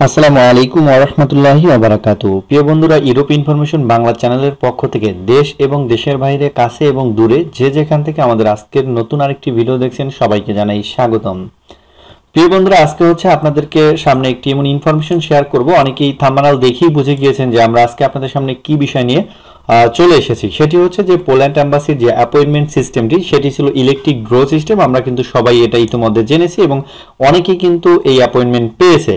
আসসালামু আলাইকুম ওয়া রাহমাতুল্লাহি ওয়া বারাকাতুহু। প্রিয় বন্ধুরা, ইউরোপ ইনফরমেশন বাংলা চ্যানেলের পক্ষ থেকে দেশ এবং দেশের বাইরে, কাছে এবং দূরে যে যেখান থেকে আমাদের আজকের নতুন আরেকটি ভিডিও দেখছেন, সবাইকে জানাই স্বাগতম। প্রিয় বন্ধুরা, আজকে আপনাদেরকে সামনে একটি এমন ইনফরমেশন শেয়ার করব। অনেকেই থাম্বনেল দেখেই বুঝে গিয়েছেন যে আমরা আজকে আপনাদের সামনে কি বিষয় নিয়ে চলে এসেছি। সেটি হচ্ছে যে পোল্যান্ড এম্বাসির যে অ্যাপয়েন্টমেন্ট সিস্টেমটি, সেটি ছিল ইলেকট্রিক ড্র সিস্টেম। আমরা কিন্তু সবাই এটা ইতিমধ্যে জেনেছি এবং অনেকেই কিন্তু এই অ্যাপয়েন্টমেন্ট পেয়েছে।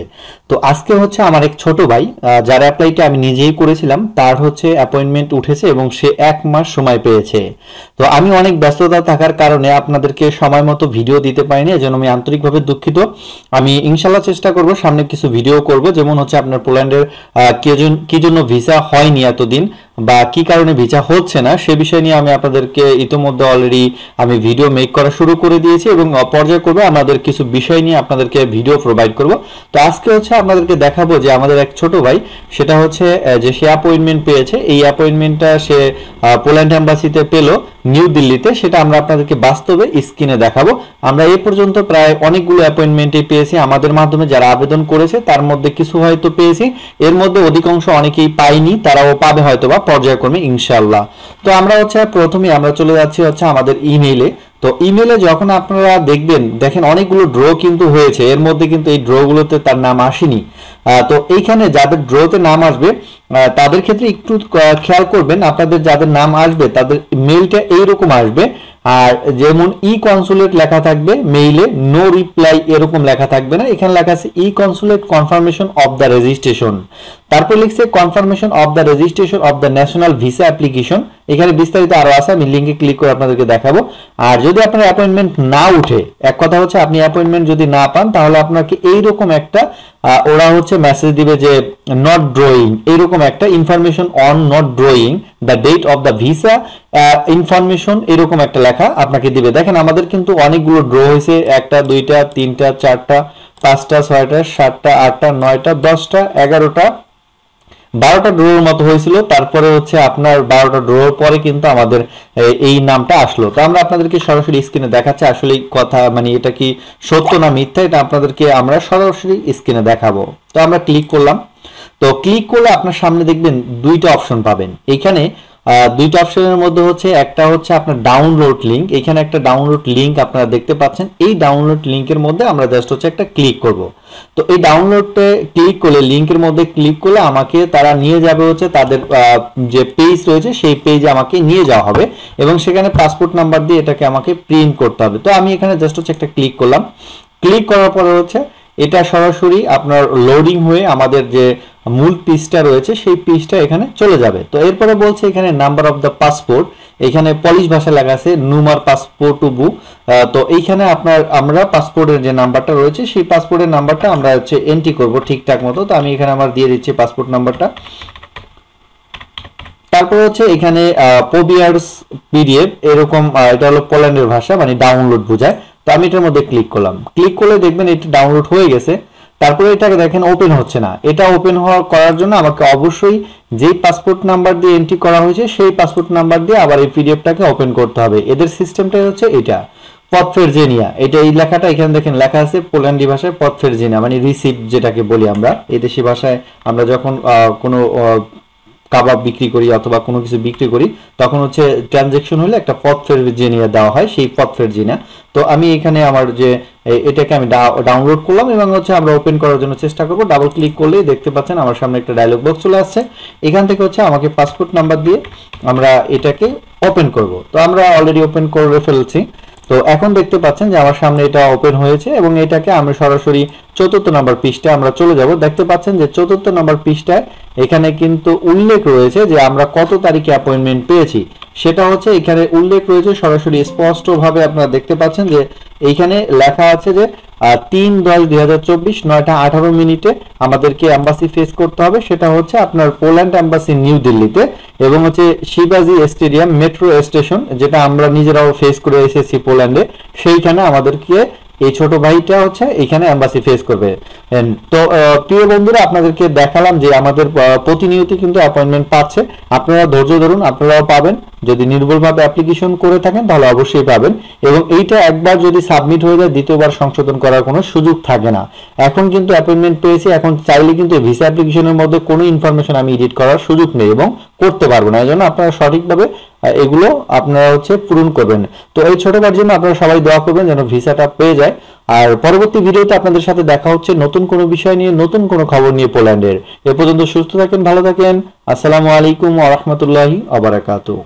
তো আজকে আমার এক ছোট ভাই, যার অ্যাপ্লাইটা আমি নিজেই করেছিলাম, তার অ্যাপয়েন্টমেন্ট উঠেছে এবং সে 1 মাস সময় পেয়েছে। তো আমি অনেক ব্যস্ততা থাকার কারণে আপনাদেরকে সময় মতো ভিডিও দিতে পারিনি, এজন্য আমি আন্তরিকভাবে দুঃখিত। আমি ইনশাল্লাহ চেষ্টা করব সামনে কিছু ভিডিও করব, যেমন আপনার পোল্যান্ডের কি জন্য ভিসা হয়নি এতদিন বা কি কারণে ভিসা হচ্ছে না, সে বিষয় নিয়ে আমি আপনাদেরকে ইতিমধ্যে অলরেডি আমি ভিডিও মেক করা শুরু করে দিয়েছি এবং পর্যায়ক্রমে আমাদের কিছু বিষয় নিয়ে আপনাদেরকে ভিডিও প্রোভাইড করব। তো আজকে আপনাদেরকে দেখাবো যে আমাদের এক ছোট ভাই, সেটা যে সে অ্যাপয়েন্টমেন্ট পেয়েছে। এই অ্যাপয়েন্টমেন্টটা সে পোল্যান্ড এম্বাসিতে পেল নিউ দিল্লিতে, সেটা আমরা আপনাদেরকে বাস্তবে স্ক্রিনে দেখাবো। আমরা এই পর্যন্ত প্রায় অনেকগুলো অ্যাপয়েন্টমেন্টই পেয়েছি আমাদের মাধ্যমে, যারা আবেদন করেছে তার মধ্যে কিছু হয়তো পেয়েছি, এর মধ্যে অধিকাংশ অনেকেই পাইনি, তারাও পাবে হয়তো বা পর্যায়ক্রমে ইনশাআল্লাহ। তো আমরা প্রথমে আমরা চলে যাচ্ছি আমাদের ইমেইলে। তো ইমেইলে যখন আপনারা দেখেন অনেকগুলো ড্র কিন্তু হয়েছে, এর মধ্যে কিন্তু এই ড্রগুলোতে তার নাম আসেনি। তো এইখানে যাদের ড্রতে নাম আসবে তাদের ক্ষেত্রে একটু খেয়াল করবেন, আপনাদের যাদের নাম আসবে তাদের মেইলটা এইরকম আসবে। আর যেমন ই কনসুলেট লেখা থাকবে মেইলে, নো রিপ্লাই এরকম লেখা থাকবে না। এখানে লেখা আছে ই consulate confirmation of the registration, তারপর লিখছে confirmation of the registration of the national visa application. এখানে বিস্তারিত আরো আছে, আমি লিংকে ক্লিক করে আপনাদেরকে দেখাবো। আর যদি আপনার অ্যাপয়েন্টমেন্ট না উঠে, এক কথা আপনি অ্যাপয়েন্টমেন্ট যদি না পান, তাহলে আপনাকে এইরকম একটা ওরা মেসেজ দিবে যে নট ড্রয়িং, এইরকম একটা information on not drawing the date of the visa information, এরকম একটা লেখা আপনাকে দিবে। দেখেন আমাদের কিন্তু অনেকগুলো ড্র হয়েছে, 1টা 2টা 3টা 4টা 5টা 6টা 7টা 8টা 9টা 10টা 11টা 12টা ড্রোর মতো হয়েছিল। তারপরে আপনার 12টা ড্রোর পরে কিন্তু আমাদের এই নামটা আসলো। তো আমরা আপনাদেরকে সরাসরি স্ক্রিনে দেখাচ্ছি আসলে কথা, মানে এটা কি সত্য না মিথ্যা, এটা আপনাদেরকে আমরা সরাসরি স্ক্রিনে দেখাবো। তো আমরা ক্লিক করলাম। তো ক্লিক করলে আপনার সামনে দেখবেন 2টা অপশন পাবেন। এইখানে 2টা অপশনের মধ্যে একটা আপনার ডাউনলোড লিংক। এখানে একটা ডাউনলোড লিংক আপনারা দেখতে পাচ্ছেন। এই ডাউনলোড লিংকের মধ্যে আমরা জাস্ট একটা ক্লিক করব। তো এই ডাউনলোডে ক্লিক করলে, লিংকের মধ্যে ক্লিক করলে আমাকে তারা নিয়ে যাবে তাদের যে পেজ রয়েছে সেই পেজে আমাকে নিয়ে যাওয়া হবে এবং সেখানে পাসপোর্ট নাম্বার দিয়ে এটাকে আমাকে প্রিন্ট করতে হবে। তো আমি এখানে জাস্ট একটা ক্লিক করলাম। ক্লিক করার পরে এটা সরাসরি আপনার লোডিং হয়ে আমাদের যে মূল পেজটা রয়েছে সেই পেজটা এখানে চলে যাবে। তো এরপরে বলছে এখানে নাম্বার অফ দ্য পাসপোর্ট, এখানে পলিশ ভাষা লেখা আছে নুমার পাসপোর্ট টু। তো এইখানে আমরা পাসপোর্টের যে নাম্বারটা রয়েছে সেই পাসপোর্টের নাম্বারটা আমরা এন্ট্রি করব ঠিকঠাক মতো। তো আমি এখানে আমার দিয়ে দিচ্ছি পাসপোর্ট নাম্বারটা। তারপর এখানে পোবিয়ার্স পিডিএফ এরকম, এটা হলো পোল্যান্ডের ভাষা, মানে ডাউনলোড বোঝায়। তো আমি এটার মধ্যে ক্লিক করলাম। ক্লিক করলে দেখবেন এটা ডাউনলোড হয়ে গেছে। তারপরে এটাকে দেখেন ওপেন হচ্ছে না। এটা ওপেন করার জন্য আমাকে অবশ্যই যেই পাসপোর্ট নাম্বার দিয়ে এন্ট্রি করা হয়েছে সেই পাসপোর্ট নাম্বার দিয়ে আবার এই পিডিএফটাকে ওপেন করতে হবে। এদের সিস্টেমটাই এটা পথফেরজেনিয়া। এটা এই লেখাটা এখানে দেখেন লেখা আছে পোল্যান্ডি ভাষায় পথফেরজেনিয়া, মানে রিসিপ্ট যেটাকে বলি আমরা এই দেশি ভাষায়। আমরা যখন কোনো কাবাব বিক্রি করি অথবা কোনো কিছু বিক্রি করি, তখন ট্রানজ্যাকশন হলে একটা পথফেরজেনিয়া দেওয়া হয়, সেই পথফেরজেনিয়া। তো আমি এখানে আমার যে এটাকে আমি ডাউনলোড করলাম এবং আমরা ওপেন করার জন্য চেষ্টা করব। ডাবল ক্লিক করলেই দেখতে পাচ্ছেন আমার সামনে একটা ডায়লগ বক্স চলে আসছে। এখান থেকে আমাকে পাসপোর্ট নাম্বার দিয়ে আমরা এটাকে ওপেন করব। তো আমরা অলরেডি ওপেন করে ফেলছি। তো এখন দেখতে পাচ্ছেন যে আমার সামনে এটা ওপেন হয়েছে এবং এটাকে আমরা সরাসরি 4র্থ নাম্বার পৃষ্ঠায় আমরা চলে যাব। দেখতে পাচ্ছেন যে 4র্থ নাম্বার পৃষ্ঠায় এখানে কিন্তু উল্লেখ রয়েছে যে আমরা কত তারিখে অ্যাপয়েন্টমেন্ট পেয়েছি। সেটা এখানে উল্লেখ রয়েছে সরাসরি স্পষ্টভাবে আপনারা দেখতে পাচ্ছেন যে এইখানে লেখা আছে যে 3/10/2024 9টা 18 মিনিটে আমাদেরকে এম্বাসি ফেস করতে হবে। সেটা আপনার পোল্যান্ড এম্বাসি নিউ দিল্লিতে এবং শিবাজি স্টেডিয়াম মেট্রো স্টেশন, যেটা আমরা নিজেরাও ফেস করে এসেছি পোল্যান্ডে। সেইখানে আমাদেরকে এই ছোট ভাইটা এখানে এম্বাসি ফেস করবে। তো প্রিয় বন্ধুরা, আপনাদেরকে দেখালাম যে আমাদের প্রতিনিয়ত কিন্তু অ্যাপয়েন্টমেন্ট পাচ্ছে। আপনারা ধৈর্য ধরুন, আপনারাও পাবেন। যদি নির্ভুলভাবে অ্যাপ্লিকেশন করে থাকেন তাহলে অবশ্যই পাবেন, এবং এইটা একবার যদি সাবমিট হয়ে যায় দ্বিতীয়বার সংশোধন করার কোনো সুযোগ থাকে না। এখন কিন্তু অ্যাপয়েন্টমেন্ট পেয়েছি, এখন চাইলে কিন্তু ভিসা অ্যাপ্লিকেশনের মধ্যে কোনো ইনফরমেশন আমি এডিট করার সুযোগ নেই এবং করতে পারবো না। এই জন্য আপনারা সঠিকভাবে এগুলো আপনারা পূরণ করবেন। তো এই ছোটবার জন্য আপনারা সবাই দোয়া করবেন যেন ভিসাটা পেয়ে যায়। আর পরবর্তী ভিডিওতে আপনাদের সাথে দেখা হচ্ছে নতুন কোনো বিষয় নিয়ে, নতুন কোনো খবর নিয়ে পোল্যান্ডের। এ পর্যন্ত সুস্থ থাকেন, ভালো থাকেন। আসসালামু আলাইকুম ওয়া রাহমাতুল্লাহি ওয়া বারাকাতুহু।